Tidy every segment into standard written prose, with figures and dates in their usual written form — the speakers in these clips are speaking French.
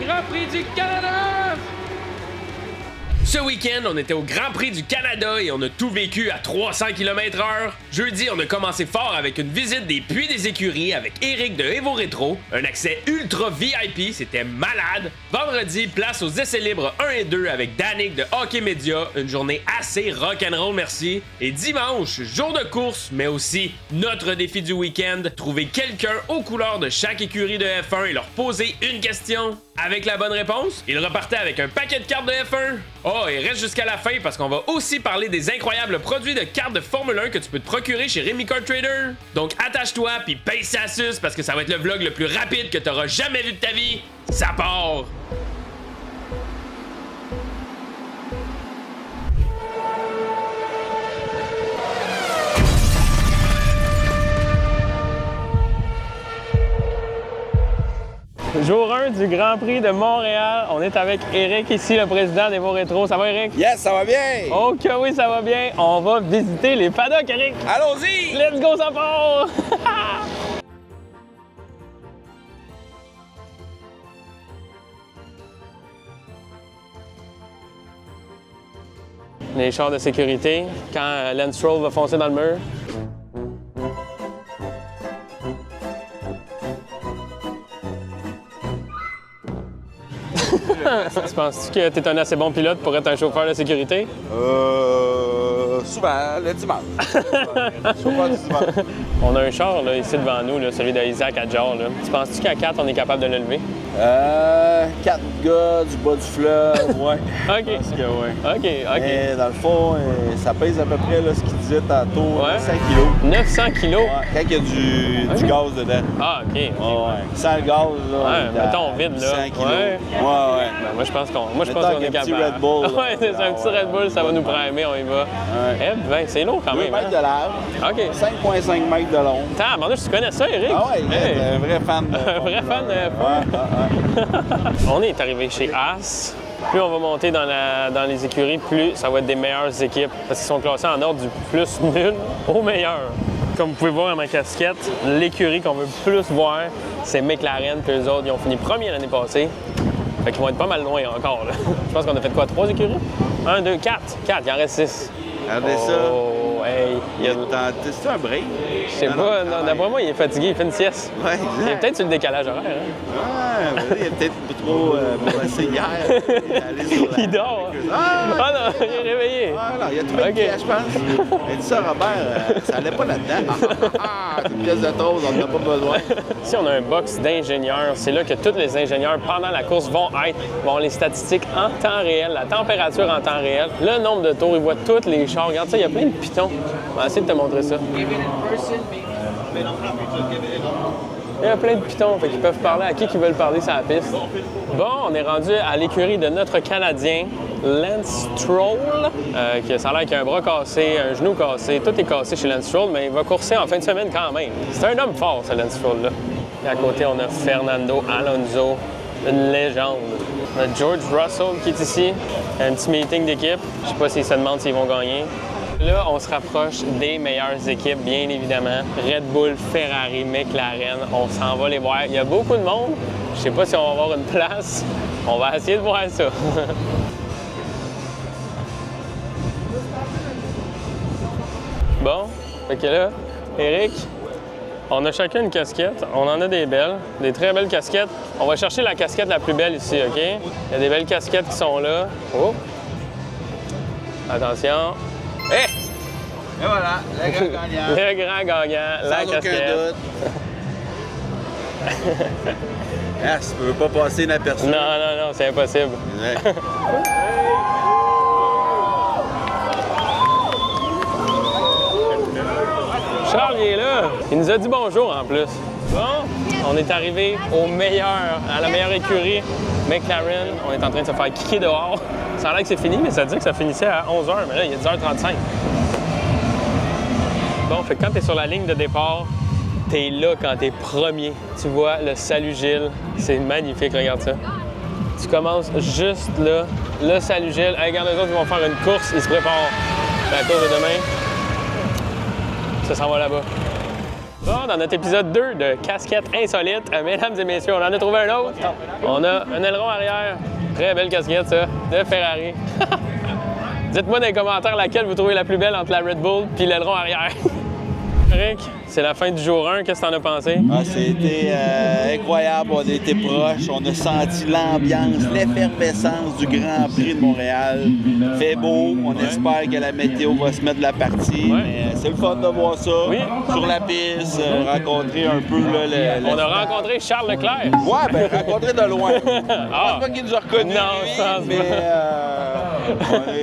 Grand Prix du Canada! Ce week-end, on était au Grand Prix du Canada et on a tout vécu à 300 km/h. Jeudi, on a commencé fort avec une visite des puits des écuries avec Eric de Evo Rétro, un accès ultra VIP, c'était malade. Vendredi, place aux essais libres 1 et 2 avec Danick de Hockey Media, une journée assez rock'n'roll, merci. Et dimanche, jour de course, mais aussi notre défi du week-end, trouver quelqu'un aux couleurs de chaque écurie de F1 et leur poser une question. Avec la bonne réponse, il repartait avec un paquet de cartes de F1. Oh, et reste jusqu'à la fin parce qu'on va aussi parler des incroyables produits de cartes de Formule 1 que tu peux te procurer chez Rémi Car Trader. Donc attache-toi puis paye sa suce parce que ça va être le vlog le plus rapide que t'auras jamais vu de ta vie. Ça part! Jour 1 du Grand Prix de Montréal. On est avec Eric ici, le président d'Evo Rétro. Ça va, Eric? Yes, ça va bien! Oh que oui, ça va bien. On va visiter les paddocks, Eric. Allons-y! Let's go, ça part! Les chars de sécurité, quand Lance Stroll va foncer dans le mur. Tu penses-tu que tu es un assez bon pilote pour être un chauffeur de sécurité? Souvent, le dimanche. Chauffeur du dimanche. On a un char là, ici devant nous, là, celui d'Isaac Adjar. Là. Tu penses-tu qu'à 4, on est capable de le lever? 4 gars du bas du fleuve, ouais. OK. Je pense que ouais. OK. Mais dans le fond, ça pèse à peu près là, ce qu'il disait tantôt, Ouais. 900 kilos. 900 kilos? Ouais, quand il y a du gaz dedans. Ah, OK. Ouais. Sans le gaz, là. Ouais, on est à mettons vide, là. 100 kilos. Ouais. Ouais. Ben, moi, je pense qu'on Mettons est qu'un petit capable. Red Bull, là. Ouais, c'est ça, un petit Red Bull, ça va nous primer, on y va. Ouais. Eh ben, c'est lourd quand 2 même. mètres de Hein? large, OK. 5,5 mètres de long. Tabarnouche, tu connais ça, Eric? Ah ouais, Hey. t'es un vrai fan de Un vrai fan de Ouais. On est arrivé chez Haas. Plus on va monter dans les écuries, plus ça va être des meilleures équipes. Parce qu'ils sont classés en ordre du plus nul au meilleur. Comme vous pouvez voir à ma casquette, l'écurie qu'on veut plus voir, c'est McLaren. Puis eux autres, ils ont fini premier l'année passée. Fait qu'ils vont être pas mal loin encore. Là. Je pense qu'on a fait quoi? 3 écuries? 1, 2, 4. 4, il en reste 6. Regardez ça. Oh, hey. C'est un break? Je sais pas, non, d'après moi, il est fatigué, il fait une sieste. Ouais, Il est exact. peut-être sur le décalage horaire. Hein? Ouais, il est peut-être trop blessé hier. Il dort. Ah! Ah non, il est réveillé. Voilà, il a trouvé Ok. une pièce, je pense. Il dit ça, Robert, ça allait pas là-dedans. C'est une pièce de toast, on n'en a pas besoin. Ici, on a un box d'ingénieurs. C'est là que tous les ingénieurs, pendant la course, vont avoir les statistiques en temps réel, la température en temps réel, le nombre de tours, ils voient tous les chars. Regarde ça, il y a plein de pitons. On va essayer de te montrer ça. Il y a plein de pitons, fait qu'ils peuvent parler à qui qu'ils veulent parler sur la piste. Bon, on est rendu à l'écurie de notre Canadien, Lance Stroll, qui ça a l'air qu'il a un bras cassé, un genou cassé, tout est cassé chez Lance Stroll, mais il va courser en fin de semaine quand même. C'est un homme fort, ce Lance Stroll-là. Et à côté, on a Fernando Alonso, une légende. On a George Russell qui est ici, un petit meeting d'équipe. Je sais pas s'ils se demandent s'ils vont gagner. Là, on se rapproche des meilleures équipes, bien évidemment. Red Bull, Ferrari, McLaren, on s'en va les voir. Il y a beaucoup de monde. Je sais pas si on va avoir une place. On va essayer de voir ça. Bon, fait que là, Eric, on a chacun une casquette. On en a des belles, des très belles casquettes. On va chercher la casquette la plus belle ici, OK? Il y a des belles casquettes qui sont là. Oh! Attention. Hé! Et voilà, le grand gagnant. Le grand gagnant, la Sans aucun casquette. doute. Ah, tu peux pas passer inaperçu. Non, c'est impossible. Ouais. Charles, il est là. Il nous a dit bonjour en plus. Bon, on est arrivé à la meilleure écurie, McLaren. On est en train de se faire kicker dehors. Ça a l'air que c'est fini, mais ça dit que ça finissait à 11h, mais là, il est 10h35. Bon, fait que quand t'es sur la ligne de départ, t'es là quand t'es premier. Tu vois le Salut Gilles, c'est magnifique, regarde ça. Tu commences juste là, le Salut Gilles. Hey, regarde, les autres, ils vont faire une course, ils se préparent à la course de demain. Ça s'en va là-bas. Bon, dans notre épisode 2 de Casquette insolite, mesdames et messieurs, on en a trouvé un autre. On a un aileron arrière. Très belle casquette, ça, de Ferrari. Dites-moi dans les commentaires laquelle vous trouvez la plus belle entre la Red Bull et l'aileron arrière. Rick, c'est la fin du jour 1. Qu'est-ce que t'en as pensé? Ah, c'était incroyable. On a été proches. On a senti l'ambiance, l'effervescence du Grand Prix de Montréal. Fait beau. On espère que la météo va se mettre de la partie. Ouais. Mais c'est le fun de voir ça. Oui. Sur la piste, rencontrer un peu là, On a rencontré Charles Leclerc. Ouais, ben rencontrer de loin. Je Ah. pense pas qu'il nous a reconnus, Non, lui, je pense mais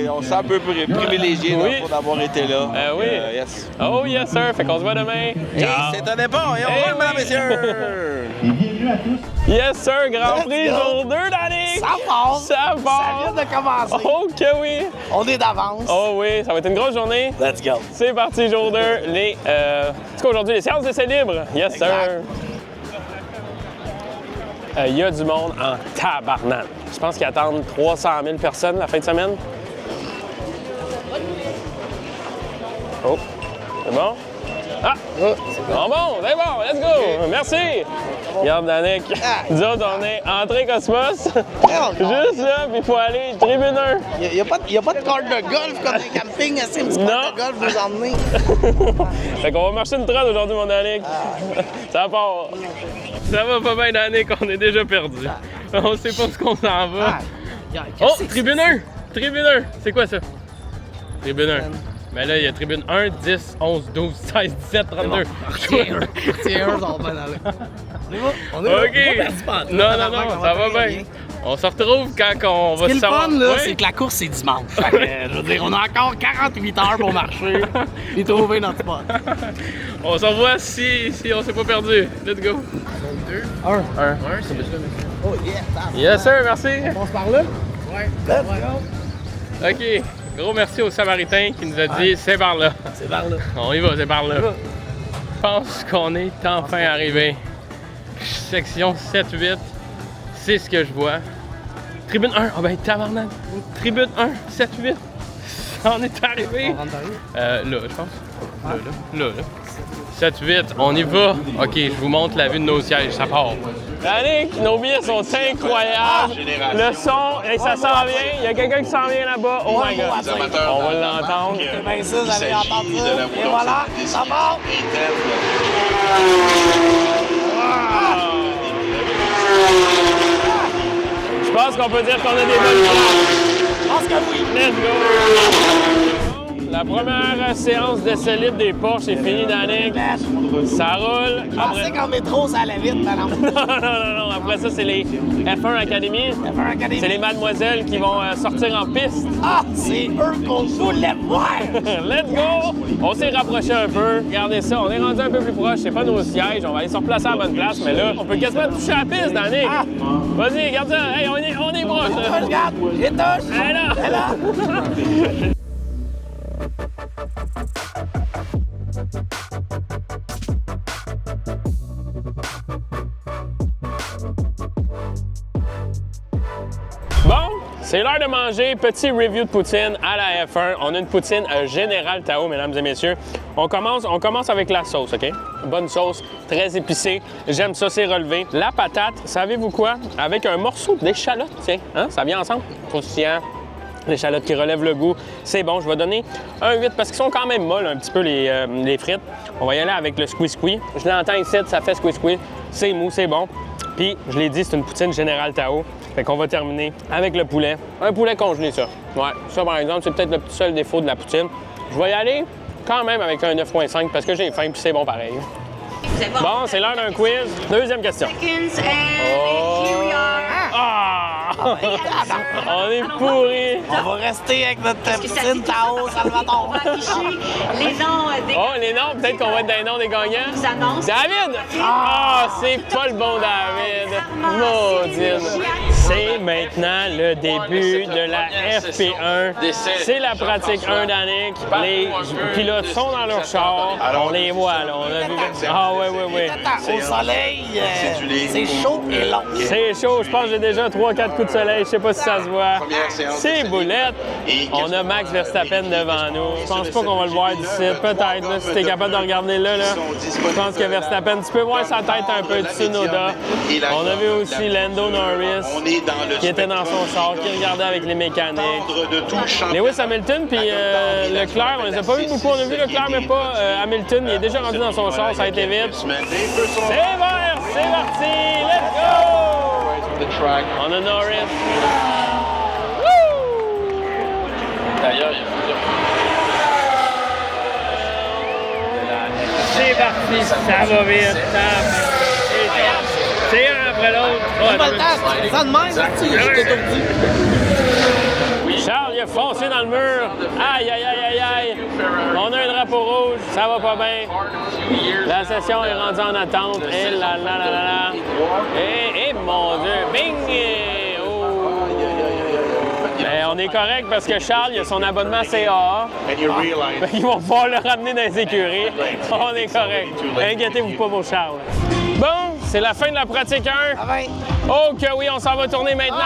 on se sent un peu privilégié Oui. d'avoir été là. Oui. Yes. Oh yes sir, fait qu'on se voit demain. Et c'est un départ. Et on roule, mesdames et messieurs. Yes sir, Grand Prix Let's go. jour 2 d'année. Ça part! Ça part. Ça vient de commencer. Oh que oui. On est d'avance. Oh oui, ça va être une grosse journée. Let's go. C'est parti, jour 2. En tout cas, aujourd'hui, les séances d'essai libre. Yes, sir. Exact. Il y a du monde en tabarnak. Je pense qu'ils attendent 300 000 personnes la fin de semaine. Oh, c'est bon? Ah! C'est bon, let's go! Merci! Regarde, Danick, nous autres, on est entrée Cosmos. Juste là, puis il faut aller tribune 1. Il n'y a pas de carte de golf comme les campings. C'est un petit Non. carte de golf vous emmener. Fait qu'on va marcher une trotte aujourd'hui, mon Danick. Ça part. Ça va pas bien, Danick, on est déjà perdu. On sait pas où qu'on s'en va. Oh, tribune 1! Tribune 1! C'est quoi ça? Tribune 1. Ben là, il y a tribune 1, 10, 11, 12, 16, 17, 32. Tiens, on va bien aller. On est OK. Non, ça va bien. On se retrouve quand on va Ce qui est se le savoir. fun, là, Ouais. c'est que la course, c'est dimanche. Fait que, je veux dire, on a encore 48 heures pour marcher et trouver notre spot. On s'en voit si on s'est pas perdu. Let's go. 1, c'est bien. Oh yeah, ça Yes, sir, merci. passe par là? Ouais. Let's go. OK. Gros merci au Samaritain qui nous a dit c'est par là. C'est par là. On y va, c'est par là. Je pense qu'on est enfin arrivé. Section 7-8. C'est ce que je vois. Tribune 1. Ah ben tabarnak. Tribune 1, 7-8. On est arrivé. On rentre par où? Là, je pense. Là. 7-8, on y va. OK, je vous montre la vue de nos sièges, ça part. Danick, nos billets sont incroyables. Le son, et ça s'en vient. Il y a quelqu'un qui s'en vient là-bas. Oh my God. On va l'entendre. C'est bien ça, vous allez entendre ça. Et voilà, ça part. Je pense qu'on peut dire qu'on a des bonnes places. Je pense que oui. Let's go! La première séance d'essai libre des Porsche est finie, Danick. Ça roule. Je pensais qu'en métro, ça allait vite, maintenant. Non. Après ça, c'est les F1 Academy. C'est les mademoiselles qui vont sortir en piste. Ah, c'est eux qu'on voulait voir. Let's go! On s'est rapproché un peu. Regardez ça, on est rendu un peu plus proche. C'est pas nos sièges. On va aller se replacer à la bonne place. Mais là, on peut quasiment toucher la piste, Danick. Ah. Vas-y, regarde ça. Hey, on est proche. là. Regarde, j'ai touche. Hey, là. Elle est là. Bon, c'est l'heure de manger. Petit review de poutine à la F1. On a une poutine Général Tao, mesdames et messieurs. On commence avec la sauce, OK? Bonne sauce, très épicée. J'aime ça, c'est relevé. La patate, savez-vous quoi? Avec un morceau d'échalote, tiens. Hein? Ça vient ensemble. Croustillant. L'échalote qui relève le goût. C'est bon, je vais donner un 8 parce qu'ils sont quand même molles un petit peu les frites. On va y aller avec le squeeze-squeeze. Je l'entends ici, ça fait squeeze-squeeze. C'est mou, c'est bon. Puis, je l'ai dit, c'est une poutine Général Tao. Fait qu'on va terminer avec le poulet. Un poulet congelé, ça. Ouais, ça, par exemple, c'est peut-être le petit seul défaut de la poutine. Je vais y aller quand même avec un 9.5 parce que j'ai faim puis c'est bon pareil. Bon, c'est l'heure d'un quiz. Deuxième question. Ah! On est pourris. On va rester avec notre poutine Tao Salvatore. On va afficher les noms des Oh, les noms, peut-être qu'on va être dans les noms des gagnants. qui s'annoncent. David! Ah, c'est pas le bon David. Maudine. C'est maintenant le début de la FP1. C'est la pratique 1 d'Annick. Les pilotes sont dans leur char. On les voit, là. On a vu... Ah oui, oui, oui. Au soleil, c'est chaud et long. C'est chaud. Je pense que j'ai déjà 3-4 coups de soleil. Je sais pas si ça se voit. C'est boulette. On a Max Verstappen devant nous. Je pense pas qu'on va le voir d'ici. Peut-être, là, si t'es capable de regarder là. Je pense que Verstappen, tu peux voir sa tête un peu de Tsunoda. On a vu aussi Lando Norris qui était dans son char, qui regardait avec les mécaniques. Lewis Hamilton puis Leclerc, on les a pas vu beaucoup. On a vu Leclerc, mais pas Hamilton. Il est déjà rendu dans son char, ça a été vite. C'est vert, c'est parti, let's go! On a Norris. D'ailleurs, C'est parti, ça va vite. C'est un après l'autre. Pas le temps, ça de même, je t'ai tordu. Charles, il a foncé dans le mur. Aïe, aïe, aïe, aïe, aïe. On a un drapeau rouge, ça va pas bien. La session est rendue en attente. Et là, là, là, là, là. Et mon Dieu, bing! Oh. Mais on est correct parce que Charles, il a son abonnement CAA. Ils vont pouvoir le ramener dans les écuries. On est correct. Inquiétez-vous pas pour Charles. Bon, c'est la fin de la pratique 1. Oh que oui, on s'en va tourner maintenant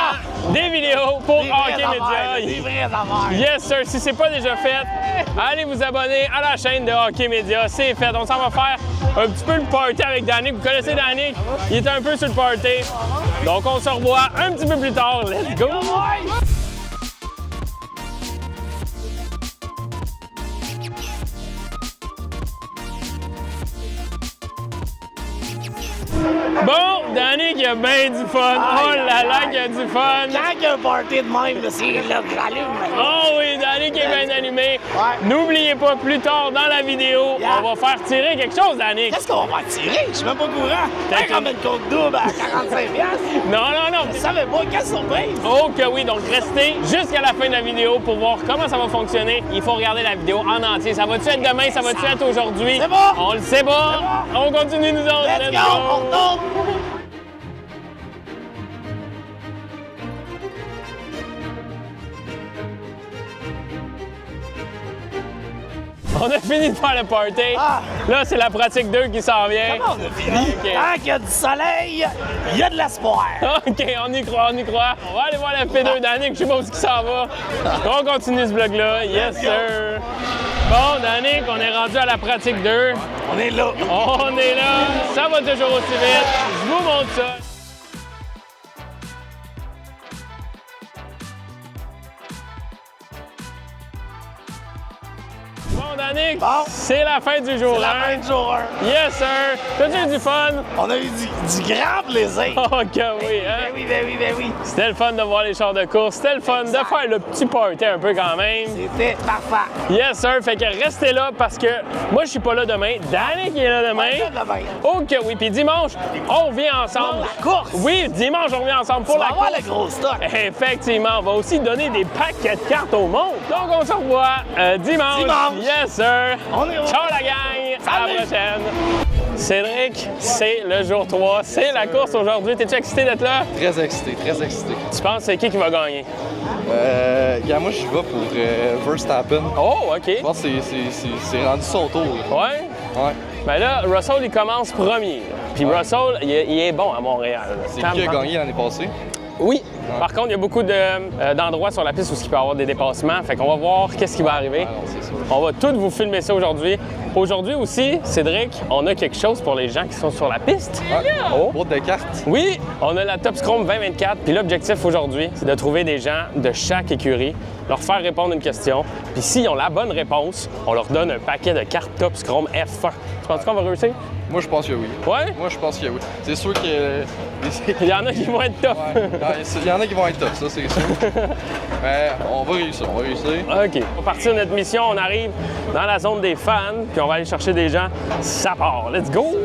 des vidéos pour Hockey Media. Des vraies affaires. Yes, sir. Si c'est pas déjà fait, allez vous abonner à la chaîne de Hockey Media. C'est fait. On s'en va faire un petit peu le party avec Danick. Vous connaissez Danick? Il est un peu sur le party. Donc, on se revoit un petit peu plus tard. Let's go! Bon, Danick, il a bien du fun. Oh là là, qu'il a du fun. Quand il y a un party de même, là, c'est là que j'allume. Oh oui, Danick est bien allumé. Ouais. N'oubliez pas, plus tard dans la vidéo, on va faire tirer quelque chose, Danick. Qu'est-ce qu'on va tirer? Je suis même pas au courant. T'as comme une coke double à 45$. Non, non, non. Je savais pas, quelle surprise! Oh que oui, donc restez jusqu'à la fin de la vidéo pour voir comment ça va fonctionner. Il faut regarder la vidéo en entier. Ça va-tu être demain? Ça va-tu être aujourd'hui? C'est bon! On le sait pas. On continue nous autres. Let's go! On retourne! On a fini de faire le party. Ah. Là, c'est la pratique 2 qui s'en vient. Comment on a fini? OK. Tant qu'il y a du soleil, il y a de l'espoir. OK, on y croit, on y croit. On va aller voir la P2 Danick, je sais pas où ça va. On continue ce vlog-là. Yes, sir. Bon, Danick, on est rendu à la pratique 2. On est là. On est là. Ça va toujours aussi vite. Je vous montre ça. Bon, Danick, Bon. c'est la fin du jour C'est la 1. fin du jour 1. Yes, sir. T'as-tu eu du fun? On a eu du grand plaisir. Oh, que oui, hein? Ben oui, ben oui, ben oui. C'était le fun de voir les chars de course. C'était le fun de faire le petit party un peu quand même. C'était parfait. Yes, sir. Fait que restez là parce que moi, je suis pas là demain. Danick est là demain. Demain. Oh, que oui. Puis dimanche, on revient ensemble. Pour la course. Oui, dimanche, on revient ensemble pour On la va avoir course. le gros stock. Effectivement, on va aussi donner des paquets de cartes au monde. Donc, on se revoit dimanche. Dimanche. Yes, sir. On est là. Ciao, la gang. À la Salut. prochaine. Cédric, c'est le jour 3. C'est la course aujourd'hui. T'es-tu excité d'être là? Très excité, très excité. Tu penses c'est qui va gagner? Moi, je vais pour Verstappen. Oh, OK. Je pense que c'est rendu son tour. Là. Ouais? Ouais. Ben là, Russell, il commence premier. Puis Russell, il est bon à Montréal. C'est qui a gagné l'année passée? Oui. Par contre, il y a beaucoup d'endroits sur la piste où il peut y avoir des dépassements. Fait qu'on va voir qu'est-ce qui va arriver. Ah non, c'est ça. On va tout vous filmer ça aujourd'hui. Aujourd'hui aussi, Cédric, on a quelque chose pour les gens qui sont sur la piste. Ouais. Oh. Boîte de cartes. Oui, on a la Top Scrum 2024. Puis l'objectif aujourd'hui, c'est de trouver des gens de chaque écurie, leur faire répondre une question. Puis s'ils ont la bonne réponse, on leur donne un paquet de cartes Top Scrum F1. Tu penses qu'on va réussir? Moi, je pense que oui. Ouais? Moi, je pense que oui. C'est sûr que... Il y en a qui vont être tough. Ouais. Il y en a qui vont être tough, ça, c'est sûr. Mais on va réussir, on va réussir. OK. On va partir de notre mission. On arrive dans la zone des fans, puis on va aller chercher des gens. Ça part. Let's go!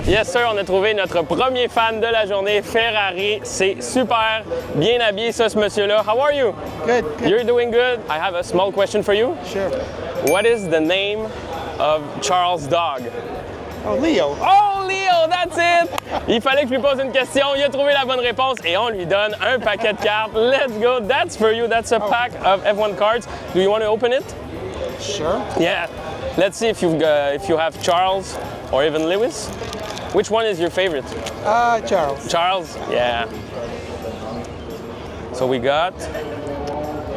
Yes, sir, on a trouvé notre premier fan de la journée, Ferrari. C'est super bien habillé, ça, ce monsieur-là. How are you? Good. You're doing good. I have a small question for you. Sure. What is the name of Charles' dog? Oh, Leo. Oh, Leo! go! That's it! Il fallait que je lui pose une question. Il a trouvé la bonne réponse et on lui donne un paquet de cartes. Let's go! That's for you. That's a pack of F1 cards. Do you want to open it? Sure. Yeah. Let's see if you have Charles or even Lewis. Which one is your favorite? Charles. Charles? Yeah. So we got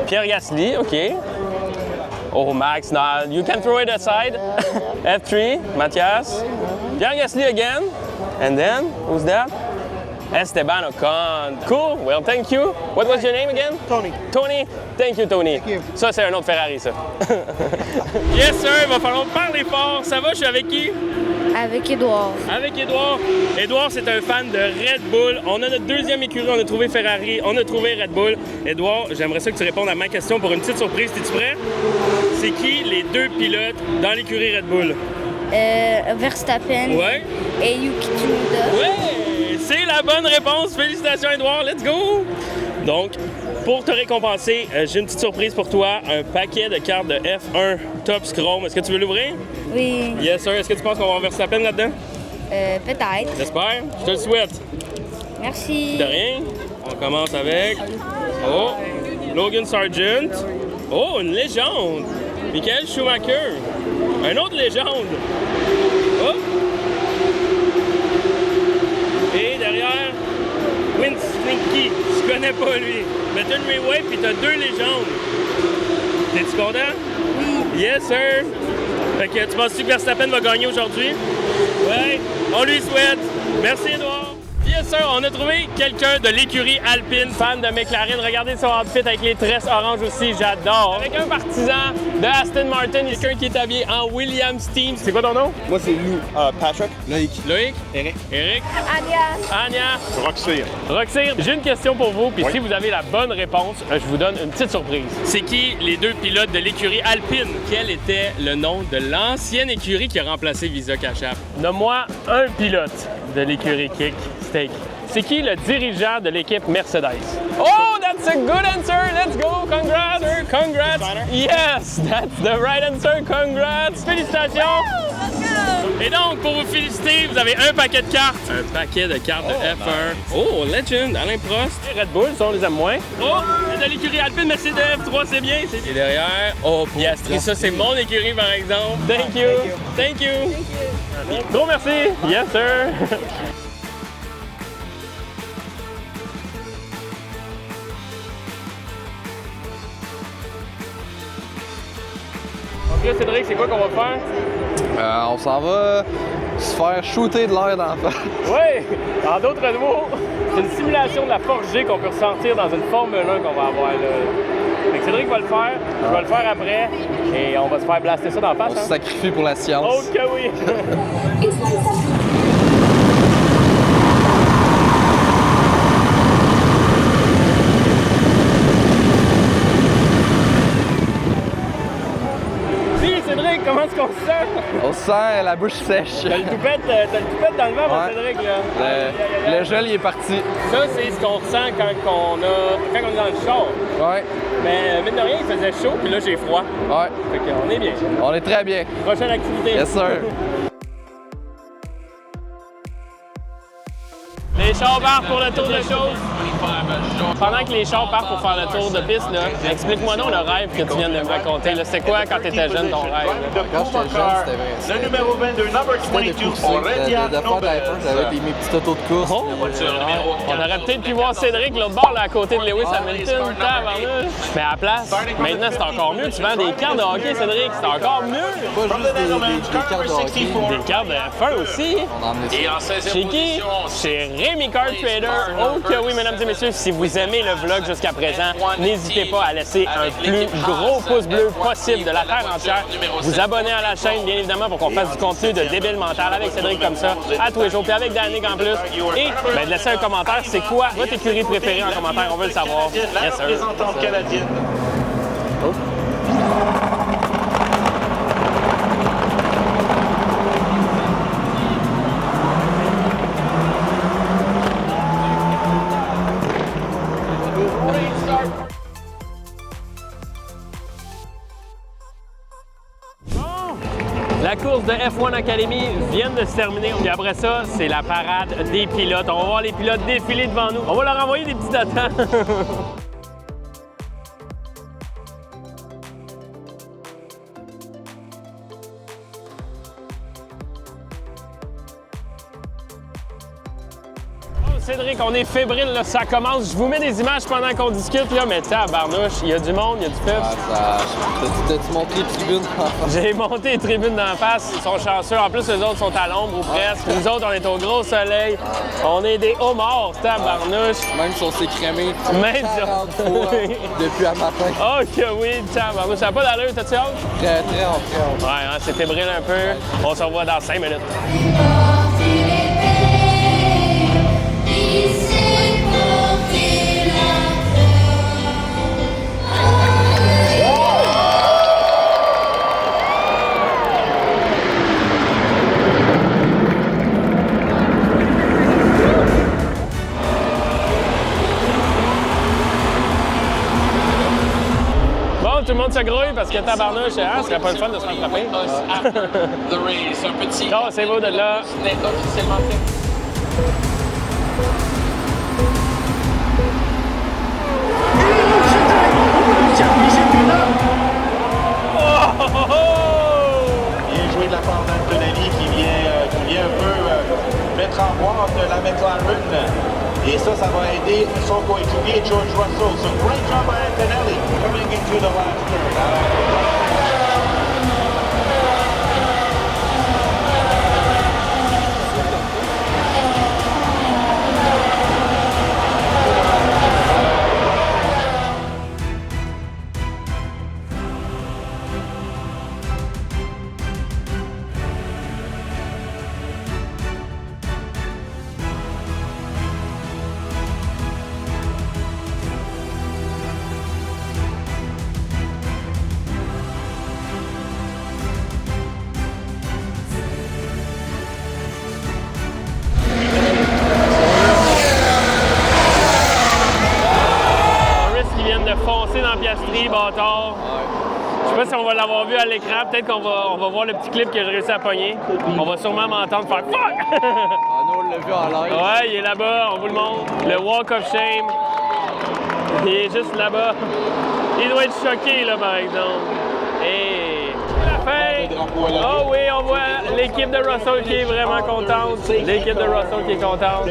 Pierre Gasly, okay. Oh, Max, nah, you can throw it aside. F3, Matthias. Pierre Gasly again. And then, who's that? Esteban Ocon. Cool, well, thank you. What was your name again? Tony. Tony? Thank you, Tony. Thank you. Ça, c'est un autre Ferrari, ça. Yes, sir, il va falloir parler fort. Ça va, je suis avec qui? Avec Édouard. Avec Édouard. Édouard, c'est un fan de Red Bull. On a notre deuxième écurie, on a trouvé Ferrari, on a trouvé Red Bull. Édouard, j'aimerais ça que tu répondes à ma question pour une petite surprise. Es-tu prêt? C'est qui les deux pilotes dans l'écurie Red Bull? Verstappen Ouais. et Yuki Tsunoda. Ouais! C'est la bonne réponse. Félicitations, Édouard. Let's go! Donc, pour te récompenser, j'ai une petite surprise pour toi. Un paquet de cartes de F1 Top Chrome. Est-ce que tu veux l'ouvrir? Oui, Yes, sir. Est-ce que tu penses qu'on va avoir Verstappen là-dedans? peut-être. J'espère. Je te le souhaite. Merci. De rien. On commence avec... Oh! Logan Sargent. Oh, une légende! Michael Schumacher. Un autre légende. Oh! Et derrière, Vince Slinky. Je connais pas lui. Mais t'as une Ray puis t'as deux légendes. T'es-tu content? Oui. Yes, sir. Fait que tu penses que Verstappen va gagner aujourd'hui? Ouais. On lui souhaite. Merci, Edouard. Yes, sir. On a trouvé quelqu'un de l'écurie Alpine, fan de McLaren. Regardez son outfit avec les tresses oranges aussi. J'adore. Avec un partisan de Aston Martin, quelqu'un qui est habillé en Williams Team. C'est quoi ton nom? Moi, c'est Lou. Patrick. Loïc. Loïc? Eric. Eric? Anya. Anya? Roxy. Roxir, j'ai une question pour vous, puis si vous avez la bonne réponse, je vous donne une petite surprise. C'est qui les deux pilotes de l'écurie Alpine? Quel était le nom de l'ancienne écurie qui a remplacé Visa Cash App? Nomme-moi un pilote de l'écurie Kick Steak. C'est qui le dirigeant de l'équipe Mercedes? Oh, that's a good answer! Let's go! Congrats! Sir. Congrats! Yes, that's the right answer! Congrats! Félicitations! Et donc, pour vous féliciter, vous avez un paquet de cartes. Un paquet de cartes de F1. Oh, Legend, Alain Prost. Red Bull, ça, on les aime moins. Oh, de l'écurie Alpine, mais c'est de F3, c'est bien. Et derrière, oh, Piastri, ça, c'est mon écurie, par exemple. Thank you. Thank you. Gros merci. Yes, sir. Ok, Cédric, c'est quoi qu'on va faire? On s'en va se faire shooter de l'air d'en face. Oui! En d'autres mots, c'est une simulation de la Force G qu'on peut ressentir dans une Formule 1 qu'on va avoir là. Fait que Cédric va le faire, je vais le faire après, et on va se faire blaster ça d'en face. On se sacrifie pour la science. Oh que oui! Cédric, comment est-ce qu'on se sent? On se sent la bouche sèche. T'as le toupette dans le vent, mon Cédric, là. Le gel, il est parti. Ça, c'est ce qu'on ressent quand on est dans le char. Ouais. Mais mine de rien, il faisait chaud, puis là, j'ai froid. Ouais. Fait qu'on est bien. On est très bien. Prochaine activité. Yes, sir. Les chars partent pour le tour de choses. Pendant que les chars partent pour faire le tour de piste, là, explique-moi donc le rêve que tu viens de me raconter. C'était quoi quand tu étais jeune, ton rêve? Quand j'étais jeune, c'était vrai. C'était de courser, de faire de la F1. J'avais mes petits autos de course. Oh! On aurait peut-être pu voir Cédric l'autre bord, là, à côté de Lewis Hamilton. Mais à la place, maintenant, c'est encore mieux. Tu vends des cartes de hockey, Cédric. C'est encore mieux. Pas juste des cartes de hockey. Des cartes de F1 aussi. On a emmené ça. Chez qui? Chez Rémi Card Trader. Oh que oui, mesdames et messieurs, si vous aimez le vlog jusqu'à présent, n'hésitez pas à laisser un plus gros pouce bleu possible de la terre entière. Vous abonner à la chaîne, bien évidemment, pour qu'on fasse du contenu de débile mental avec Cédric comme ça, à tous les jours, puis avec Danick en plus. Et de laisser un commentaire, c'est quoi votre écurie préférée en commentaire, on veut le savoir. Yes, sir. Oh. La course courses de F1 Academy viennent de se terminer. Puis après ça, c'est la parade des pilotes. On va voir les pilotes défiler devant nous. On va leur envoyer des petits datans. Cédric, on est fébrile, là, ça commence. Je vous mets des images pendant qu'on discute, là, mais tu sais, à Barnouche, il y a du monde, il y a du peuple. T'as-tu monté les tribunes d'en face? J'ai monté les tribunes d'en face, ils sont chanceux. En plus, eux autres sont à l'ombre ou presque. Nous autres, on est au gros soleil. On est des homards, tu sais, à Barnouche. Même si on s'est crémé Même 40 fois depuis un matin. Oh que oui, tu sais, à Barnouche. Ça n'a pas d'allure, t'as-tu hâte? Très hâte. Ouais, hein, c'est fébrile un peu. On se revoit dans 5 minutes. Tout le monde se grouille parce que tabarnouche, hein, ce serait pas le fun de se rattraper. Non, c'est beau de là. Bien joué de la part d'Antonelli qui vient un peu mettre en boîte la McLaren. Et ça va aider son coéquipier George Russell. So great job by Antonelli coming into the last turn. Foncer dans Piastri, bâtard. Je sais pas si on va l'avoir vu à l'écran. Peut-être qu'on va voir le petit clip que j'ai réussi à pogner. On va sûrement m'entendre faire fuck! Nous, on l'a vu en live. Ouais, il est là-bas, on vous le montre. Le Walk of Shame. Il est juste là-bas. Il doit être choqué, là, par exemple. Et la fin! Oh oui, on voit l'équipe de Russell qui est vraiment contente. L'équipe de Russell qui est contente.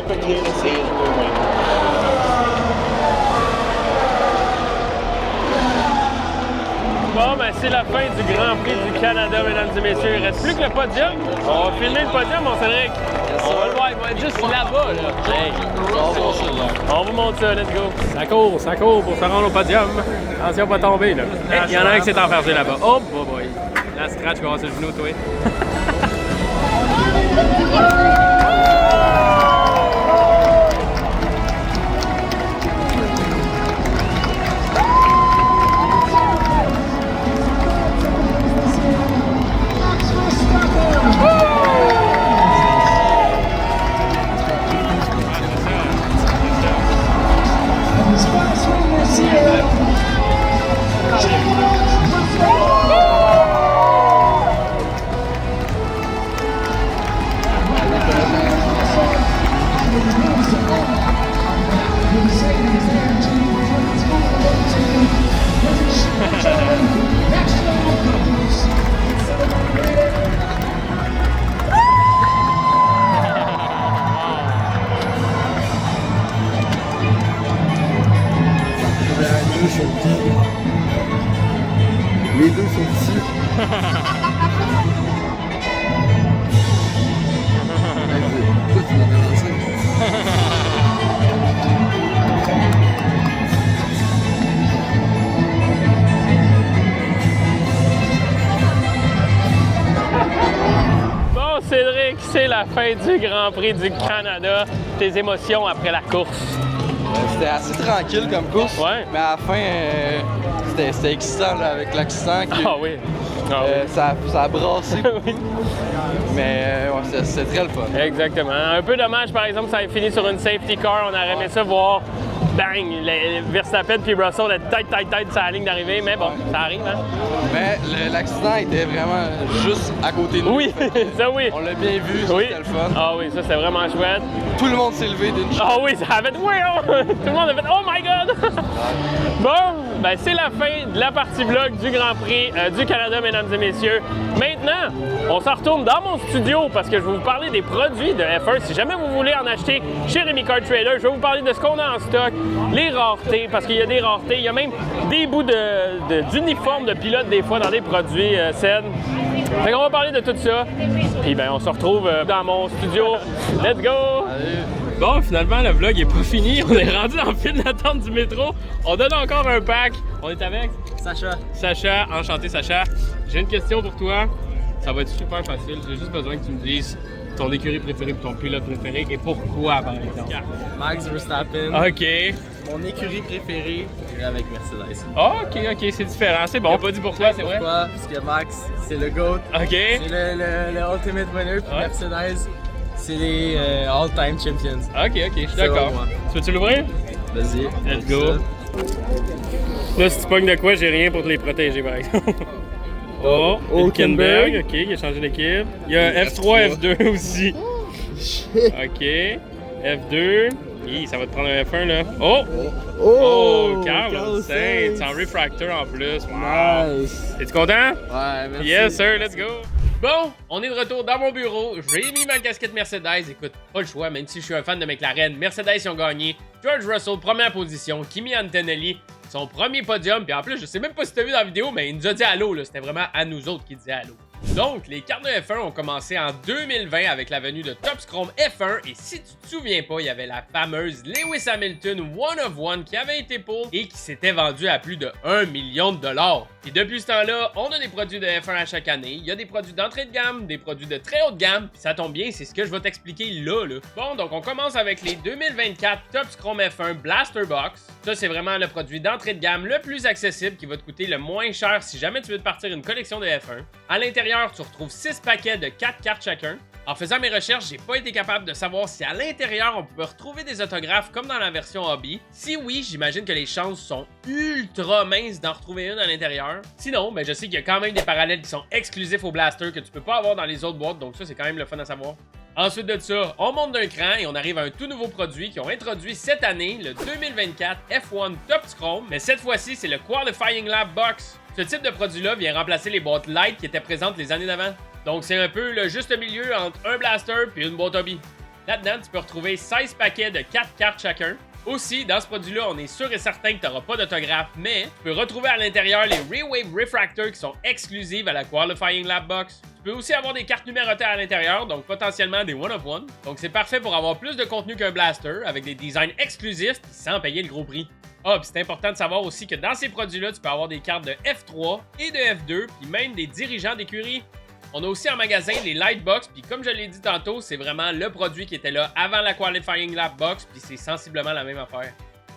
Bon, ben c'est la fin du Grand Prix du Canada, mesdames et messieurs. Il reste plus que le podium. On va filmer le podium, mon Cédric. On va le voir, il va être juste là-bas, là. Hey. On vous montre ça, let's go. Ça court pour se rendre au podium. Attention, pas tomber, là. Il y en a un qui s'est enfargé là-bas. Oh, boy. La scratch va sur le genou, toi. Les deux sont petits. Pourquoi tu m'en as lancé? Bon, Cédric, c'est la fin du Grand Prix du Canada. Tes émotions après la course? C'était assez tranquille comme course. Ouais. Mais à la fin, c'était excitant là, avec l'accident. Ah oui. Ah oui. Ça a brassé. Oui. Mais ouais, c'est très le fun. Exactement. Un peu dommage, par exemple, ça a fini sur une safety car. On aurait aimé ça voir bang, Verstappen puis Russell la tête sur la ligne d'arrivée, mais bon, ça arrive, hein? Mais l'accident était vraiment juste à côté de nous. Oui, ça oui. On l'a bien vu, Oui. c'était le fun. Ah oui, ça c'était vraiment chouette. Tout le monde s'est levé d'une chaise. Ah oui, ça a fait oui, oh! Tout le monde a fait oh my god! Bon, ben c'est la fin de la partie vlog du Grand Prix du Canada, mesdames et messieurs. Maintenant, on s'en retourne dans mon studio parce que je vais vous parler des produits de F1. Si jamais vous voulez en acheter chez Rémi Car Trader, je vais vous parler de ce qu'on a en stock, les raretés, parce qu'il y a des raretés, il y a même des bouts d'uniformes de pilote des fois dans des produits SED. Fait qu'on va parler de tout ça. Puis ben on se retrouve dans mon studio. Let's go! Bon, finalement, le vlog est pas fini. On est rendu en file d'attente du métro. On donne encore un pack. On est avec Sacha. Sacha. Enchanté, Sacha. J'ai une question pour toi. Ça va être super facile. J'ai juste besoin que tu me dises ton écurie préférée pour ton pilote préféré et pourquoi, par exemple. Max Verstappen. OK. Mon écurie préférée, j'irai avec Mercedes. OK, c'est différent. C'est bon. On pas dit pourquoi, c'est vrai? Pourquoi? Parce que Max, c'est le GOAT. OK. C'est le ultimate winner, puis Mercedes, c'est les all-time champions. OK, je suis d'accord. Tu veux-tu l'ouvrir? Vas-y. Let's go. Là, si tu pognes de quoi, j'ai rien pour te les protéger, par exemple. Oh, Hülkenberg. OK, il a changé d'équipe. Il y a F3, F2 aussi. OK. F2. Hi, ça va te prendre un F1, là. Oh, Carlos Sainz, en refractor en plus. Wow. Nice. T'es-tu content? Ouais, merci. Yes, sir, let's go. Bon, on est de retour dans mon bureau. J'ai mis ma casquette Mercedes. Écoute, pas le choix, même si je suis un fan de McLaren. Mercedes, ils ont gagné. George Russell, première position. Kimi Antonelli, son premier podium. Puis en plus, je sais même pas si t'as vu dans la vidéo, mais il nous a dit allô, là. C'était vraiment à nous autres qu'il disait allô. Donc, les cartes de F1 ont commencé en 2020 avec la venue de Top Chrome F1 et si tu te souviens pas, il y avait la fameuse Lewis Hamilton One of One qui avait été pull et qui s'était vendue à plus de 1 million de dollars. Et depuis ce temps-là, on a des produits de F1 à chaque année. Il y a des produits d'entrée de gamme, des produits de très haute gamme. Puis ça tombe bien, c'est ce que je vais t'expliquer là. Bon, donc on commence avec les 2024 Top Chrome F1 Blaster Box. Ça, c'est vraiment le produit d'entrée de gamme le plus accessible qui va te coûter le moins cher si jamais tu veux te partir une collection de F1. À l'intérieur, tu retrouves 6 paquets de 4 cartes chacun. En faisant mes recherches, j'ai pas été capable de savoir si à l'intérieur on pouvait retrouver des autographes comme dans la version hobby. Si oui, j'imagine que les chances sont ultra minces d'en retrouver une à l'intérieur. Sinon, ben je sais qu'il y a quand même des parallèles qui sont exclusifs au Blaster que tu peux pas avoir dans les autres boîtes, donc ça c'est quand même le fun à savoir. Ensuite de ça, on monte d'un cran et on arrive à un tout nouveau produit qu'ils ont introduit cette année, le 2024 F1 Top Chrome, mais cette fois-ci c'est le Qualifying Lab Box. Ce type de produit-là vient remplacer les boîtes light qui étaient présentes les années d'avant. Donc c'est un peu le juste milieu entre un blaster puis une boîte hobby. Là-dedans, tu peux retrouver 16 paquets de 4 cartes chacun. Aussi, dans ce produit-là, on est sûr et certain que tu n'auras pas d'autographe, mais tu peux retrouver à l'intérieur les Rewave Refractors qui sont exclusives à la Qualifying Lab Box. Tu peux aussi avoir des cartes numérotées à l'intérieur, donc potentiellement des One of One. Donc c'est parfait pour avoir plus de contenu qu'un blaster, avec des designs exclusifs sans payer le gros prix. Ah, puis c'est important de savoir aussi que dans ces produits-là, tu peux avoir des cartes de F3 et de F2, puis même des dirigeants d'écurie. On a aussi en magasin les Lightbox, puis comme je l'ai dit tantôt, c'est vraiment le produit qui était là avant la Qualifying Lab Box, puis c'est sensiblement la même affaire.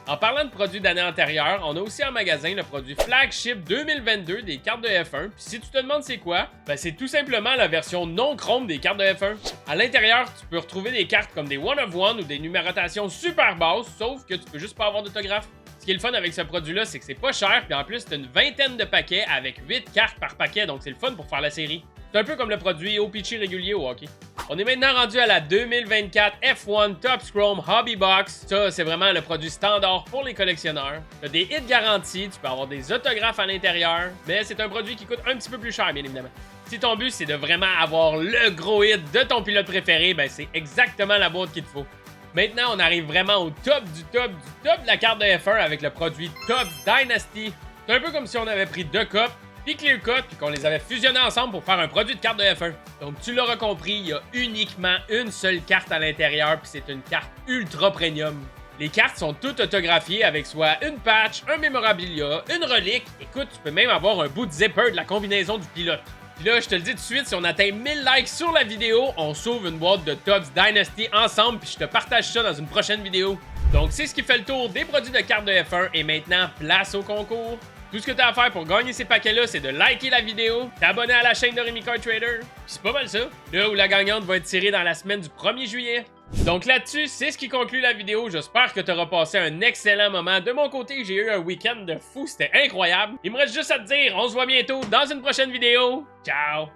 En parlant de produits d'année antérieure, on a aussi en magasin le produit Flagship 2022 des cartes de F1. Puis si tu te demandes c'est quoi, ben c'est tout simplement la version non chrome des cartes de F1. À l'intérieur, tu peux retrouver des cartes comme des One of One ou des numérotations super basses, sauf que tu peux juste pas avoir d'autographe. Ce qui est le fun avec ce produit-là, c'est que c'est pas cher, puis en plus, c'est une vingtaine de paquets avec 8 cartes par paquet, donc c'est le fun pour faire la série. C'est un peu comme le produit OPC régulier au hockey. On est maintenant rendu à la 2024 F1 Top Chrome Hobby Box. Ça, c'est vraiment le produit standard pour les collectionneurs. Tu as des hits garantis, tu peux avoir des autographes à l'intérieur, mais c'est un produit qui coûte un petit peu plus cher, bien évidemment. Si ton but, c'est de vraiment avoir le gros hit de ton pilote préféré, ben c'est exactement la boîte qu'il te faut. Maintenant, on arrive vraiment au top de la carte de F1 avec le produit Topps Dynasty. C'est un peu comme si on avait pris deux copes, puis Clear Cut, puis qu'on les avait fusionnés ensemble pour faire un produit de carte de F1. Donc, tu l'auras compris, il y a uniquement une seule carte à l'intérieur, puis c'est une carte ultra premium. Les cartes sont toutes autographiées avec soit une patch, un mémorabilia, une relique. Écoute, tu peux même avoir un bout de zipper de la combinaison du pilote. Puis là, je te le dis tout de suite, si on atteint 1000 likes sur la vidéo, on s'ouvre une boîte de Topps Dynasty ensemble, puis je te partage ça dans une prochaine vidéo. Donc, c'est ce qui fait le tour des produits de cartes de F1, et maintenant, place au concours. Tout ce que tu as à faire pour gagner ces paquets-là, c'est de liker la vidéo, t'abonner à la chaîne de Rémi Car Trader, puis c'est pas mal ça. Là où la gagnante va être tirée dans la semaine du 1er juillet. Donc là-dessus, c'est ce qui conclut la vidéo. J'espère que tu auras passé un excellent moment. De mon côté, j'ai eu un week-end de fou. C'était incroyable. Il me reste juste à te dire, on se voit bientôt dans une prochaine vidéo. Ciao!